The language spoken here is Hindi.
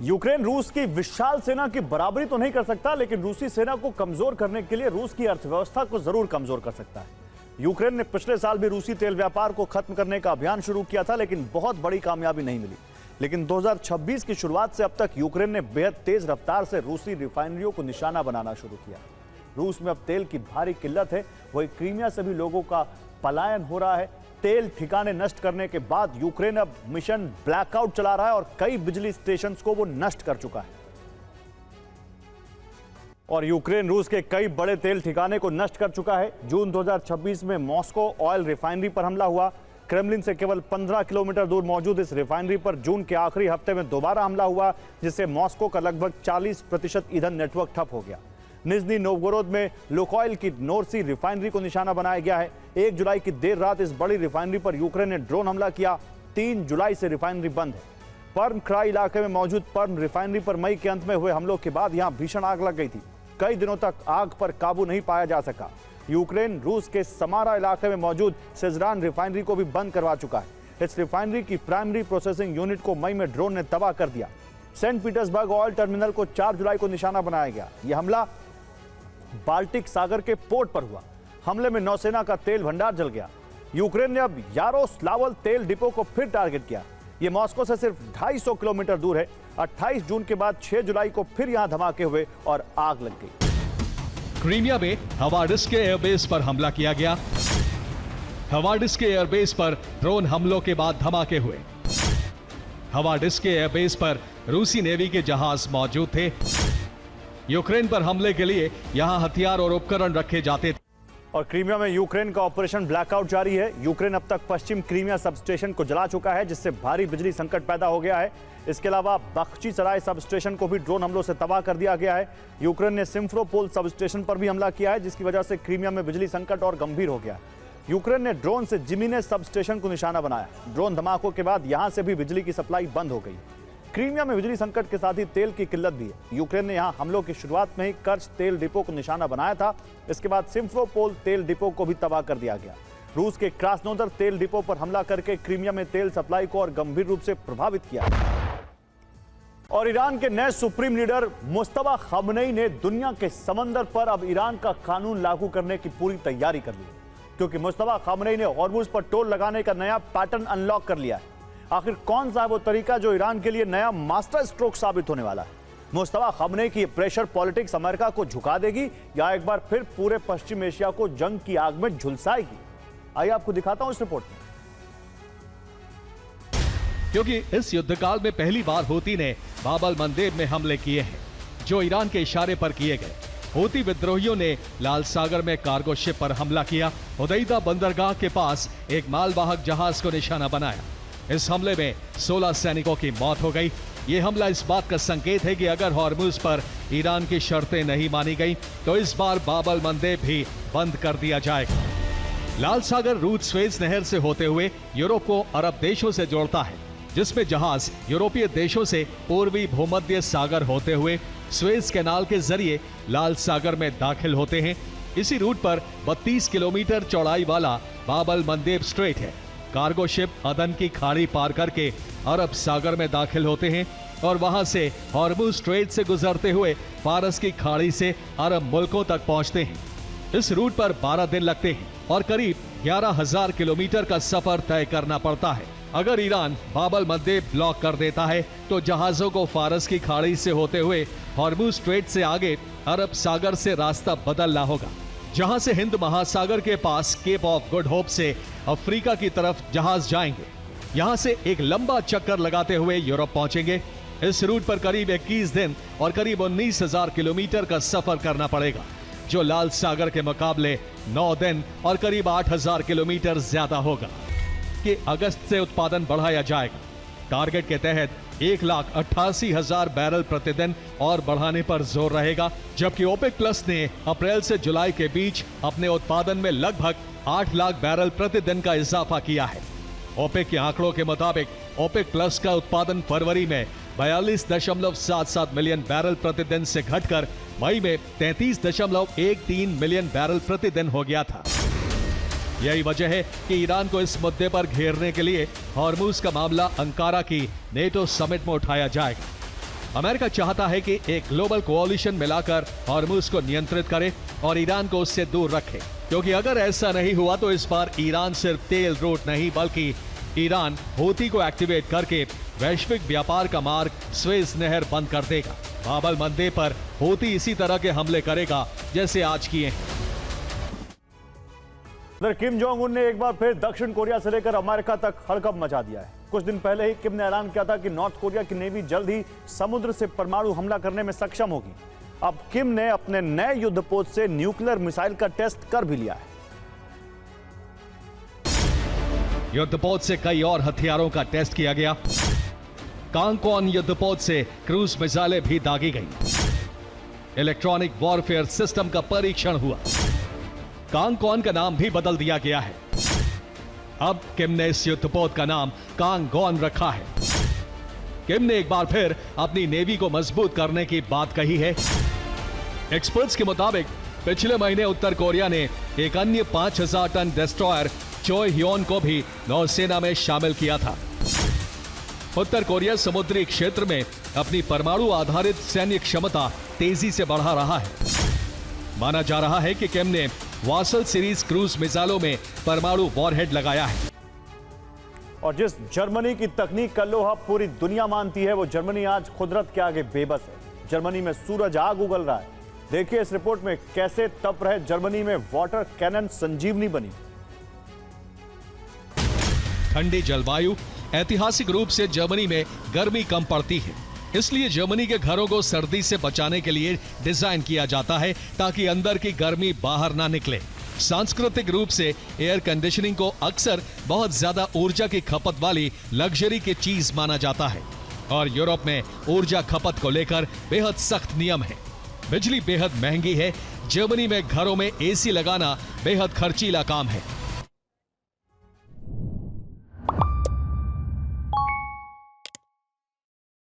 यूक्रेन रूस की विशाल सेना की बराबरी तो नहीं कर सकता, लेकिन रूसी सेना को कमजोर करने के लिए रूस की अर्थव्यवस्था को जरूर कमजोर कर सकता है। यूक्रेन ने पिछले साल भी रूसी तेल व्यापार को खत्म करने का अभियान शुरू किया था, लेकिन बहुत बड़ी कामयाबी नहीं मिली। लेकिन 2026 की शुरुआत से अब तक यूक्रेन ने बेहद तेज रफ्तार से रूसी रिफाइनरियों को निशाना बनाना शुरू किया। रूस में अब तेल की भारी किल्लत है, वही क्रीमिया से भी लोगों का पलायन हो रहा है। तेल ठिकाने नष्ट करने के बाद यूक्रेन अब मिशन ब्लैकआउट चला रहा है और कई बिजली स्टेशंस को वो नष्ट कर चुका है। और यूक्रेन रूस के कई बड़े तेल ठिकाने को नष्ट कर चुका है। जून 2026 में मॉस्को ऑयल रिफाइनरी पर हमला हुआ। क्रेमलिन से केवल 15 किलोमीटर दूर मौजूद इस रिफाइनरी पर जून के आखिरी हफ्ते में दोबारा हमला हुआ, जिससे मॉस्को का लगभग 40% ईंधन नेटवर्क ठप हो गया। निज़नी नोवगोरोद में लुकोइल की नोर्सी रिफाइनरी को निशाना बनाया गया है। 1 जुलाई की देर रात इस बड़ी रिफाइनरी पर यूक्रेन ने ड्रोन हमला किया। 3 जुलाई से रिफाइनरी बंद है। पर्म क्राई इलाके में मौजूद पर्म रिफाइनरी पर मई के अंत में हुए हमलों के बाद यहां भीषण आग लग गई थी। कई दिनों तक आग पर काबू नहीं पाया जा सका। यूक्रेन रूस के समारा इलाके में मौजूद सिजरान रिफाइनरी को भी बंद करवा चुका है। इस रिफाइनरी की प्राइमरी प्रोसेसिंग यूनिट को मई में ड्रोन ने तबाह कर दिया। सेंट पीटर्सबर्ग ऑयल टर्मिनल को 4 जुलाई को निशाना बनाया गया। यह हमला बाल्टिक सागर के पोर्ट पर हुआ। हमले में नौसेना का तेल भंडार जल गया। यूक्रेन ने अब यारोस्लावल तेल डिपो को फिर टारगेट किया। यह मॉस्को से सिर्फ 250 किलोमीटर दूर है। 28 जून के बाद 6 जुलाई को फिर यहां धमाके हुए और आग लग गई। क्रीमिया में हवाडिस के एयरबेस पर हमला किया गया। हवाडिस के एयरबेस पर ड्रोन हमलों के बाद धमाके हुए। हवाडिस के एयरबेस पर रूसी नेवी के जहाज मौजूद थे। यूक्रेन पर हमले के लिए यहां हथियार और उपकरण रखे जाते थे। और क्रीमिया में यूक्रेन का ऑपरेशन ब्लैकआउट जारी है। यूक्रेन अब तक पश्चिम क्रीमिया सब स्टेशन को जला चुका है, जिससे भारी बिजली संकट पैदा हो गया है। इसके अलावा बख्ची सराय सब स्टेशन को भी ड्रोन हमलों से तबाह कर दिया गया है। यूक्रेन ने सिम्फरोपोल सब स्टेशन पर भी हमला किया है, जिसकी वजह से क्रीमिया में बिजली संकट और गंभीर हो गया। यूक्रेन ने ड्रोन से जिमिने सब स्टेशन को निशाना बनाया। ड्रोन धमाकों के बाद यहां से भी बिजली की सप्लाई बंद हो गई। क्रीमिया में बिजली संकट के साथ ही तेल की किल्लत भी है। यूक्रेन ने यहां हमलों की शुरुआत में ही कर्च तेल डिपो को निशाना बनाया था। इसके बाद सिम्फरोपोल तेल डिपो को भी तबाह कर दिया गया। रूस के क्रास्नोदर तेल डिपो पर हमला करके क्रीमिया में तेल सप्लाई को और गंभीर रूप से प्रभावित किया। और ईरान के नए सुप्रीम लीडर मुस्तफा खमनेई ने दुनिया के समंदर पर अब ईरान का कानून लागू करने की पूरी तैयारी कर ली, क्योंकि मुस्तफा खमनेई ने हॉर्मुज पर टोल लगाने का नया पैटर्न अनलॉक कर लिया है। आखिर कौन सा है वो तरीका जो ईरान के लिए नया मास्टर स्ट्रोक साबित होने वाला है? मुस्तफा खमनेई की प्रेशर पॉलिटिक्स अमेरिका को झुका देगी या एक बार फिर पूरे पश्चिम एशिया को जंग की आग में झुलसाएगी? आइए आपको दिखाता हूं इस रिपोर्ट में। क्योंकि इस युद्धकाल में पहली बार हूती ने बाब-अल मंदेब में हमले किए हैं, जो ईरान के इशारे पर किए गए। हूती विद्रोहियों ने लाल सागर में कार्गो शिप पर हमला किया। हुदैदा बंदरगाह के पास एक मालवाहक जहाज को निशाना बनाया। इस हमले में 16 सैनिकों की मौत हो गई। यह हमला इस बात का संकेत है कि अगर हॉर्मुज पर ईरान की शर्तें नहीं मानी गई तो इस बार बाब-अल मंदेब भी बंद कर दिया जाएगा। लाल सागर रूट स्वेज नहर से होते हुए यूरोप को अरब देशों से जोड़ता है, जिसमें जहाज यूरोपीय देशों से पूर्वी भूमध्य सागर होते हुए स्वेज कैनाल के जरिए लाल सागर में दाखिल होते हैं। इसी रूट पर 32 किलोमीटर चौड़ाई वाला बाब-अल मंदेब स्ट्रेट है। कार्गो शिप अदन की खाड़ी पार करके अरब सागर में दाखिल होते हैं और वहां से हॉर्मुज स्ट्रेट से गुजरते हुए फारस की खाड़ी से अरब मुल्कों तक पहुंचते हैं। इस रूट पर 12 दिन लगते हैं और करीब 11,000 किलोमीटर का सफर तय करना पड़ता है। अगर ईरान बाब-अल मंदेब ब्लॉक कर देता है तो जहाजों को फारस की खाड़ी से होते हुए हॉर्मुज स्ट्रेट से आगे अरब सागर से रास्ता बदलना होगा, जहां से हिंद महासागर के पास केप ऑफ गुड होप से अफ्रीका की तरफ जहाज जाएंगे। यहां से एक लंबा चक्कर लगाते हुए यूरोप पहुंचेंगे। इस रूट पर करीब 21 दिन और करीब 19,000 किलोमीटर का सफर करना पड़ेगा, जो लाल सागर के मुकाबले 9 दिन और करीब 8,000 किलोमीटर ज्यादा होगा। कि अगस्त से उत्पादन बढ़ाया जाएगा। टारगेट के तहत 1,88,000 बैरल प्रतिदिन और बढ़ाने पर जोर रहेगा, जबकि ओपेक प्लस ने अप्रैल से जुलाई के बीच अपने उत्पादन में लगभग 8 लाख बैरल प्रतिदिन का इजाफा किया है। ओपेक के आंकड़ों के मुताबिक ओपेक प्लस का उत्पादन फरवरी में 42.77 मिलियन बैरल प्रतिदिन से घटकर मई में 33.13 मिलियन बैरल प्रतिदिन हो गया था। यही वजह है कि ईरान को इस मुद्दे पर घेरने के लिए हॉर्मुज का मामला अंकारा की नेटो समिट में उठाया जाएगा। अमेरिका चाहता है कि एक ग्लोबल कोalition मिलाकर हॉर्मुज को नियंत्रित करे और ईरान को उससे दूर रखे, क्योंकि अगर ऐसा नहीं हुआ तो इस बार ईरान सिर्फ तेल रूट नहीं बल्कि ईरान हूती को एक्टिवेट करके वैश्विक व्यापार का मार्ग स्वेज नहर बंद कर देगा। बाबल मंदेब पर हूती इसी तरह के हमले करेगा जैसे आज किए हैं। उधर किम जोंग उन ने एक बार फिर दक्षिण कोरिया से लेकर अमेरिका तक हड़कंप मचा दिया है। कुछ दिन पहले ही किम ने ऐलान किया था कि नॉर्थ कोरिया की नेवी जल्द ही समुद्र से परमाणु हमला करने में सक्षम होगी। अब किम ने अपने नए युद्धपोत से न्यूक्लियर मिसाइल का टेस्ट कर भी लिया है। युद्धपोत से कई और हथियारों का टेस्ट किया गया। कांगक्वॉन युद्धपोत से क्रूज मिसाइलें भी दागी गई। इलेक्ट्रॉनिक वॉरफेयर सिस्टम का परीक्षण हुआ। कांगक्वॉन का नाम भी बदल दिया गया है। अब किम ने इस युद्धपोत का नाम कांगगॉन रखा है। किम ने एक बार फिर अपनी नेवी को मजबूत करने की बात कही है। एक्सपर्ट्स के मुताबिक पिछले महीने उत्तर कोरिया ने एक अन्य 5000 टन डिस्ट्रॉयर चोय ह्योन को भी नौसेना में शामिल किया था। उत्तर कोरिया समुद्री क्षेत्र में अपनी परमाणु आधारित सैन्य क्षमता तेजी से बढ़ा रहा है। माना जा रहा है कि किम ने वासल सीरीज क्रूज मिसाइलों में परमाणु वॉरहेड लगाया है। और जिस जर्मनी की तकनीक का लोहा पूरी दुनिया मानती है, वो जर्मनी आज कुदरत के आगे बेबस है। जर्मनी में सूरज आग उगल रहा है। देखिए इस रिपोर्ट में कैसे तप रहे जर्मनी में वाटर कैनन संजीवनी बनी। ठंडी जलवायु, ऐतिहासिक रूप से जर्मनी में गर्मी कम पड़ती है, इसलिए जर्मनी के घरों को सर्दी से बचाने के लिए डिजाइन किया जाता है ताकि अंदर की गर्मी बाहर ना निकले। सांस्कृतिक रूप से एयर कंडीशनिंग को अक्सर बहुत ज्यादा ऊर्जा की खपत वाली लग्जरी की चीज माना जाता है और यूरोप में ऊर्जा खपत को लेकर बेहद सख्त नियम है। बिजली बेहद महंगी है। जर्मनी में घरों में एसी लगाना बेहद खर्चीला काम है।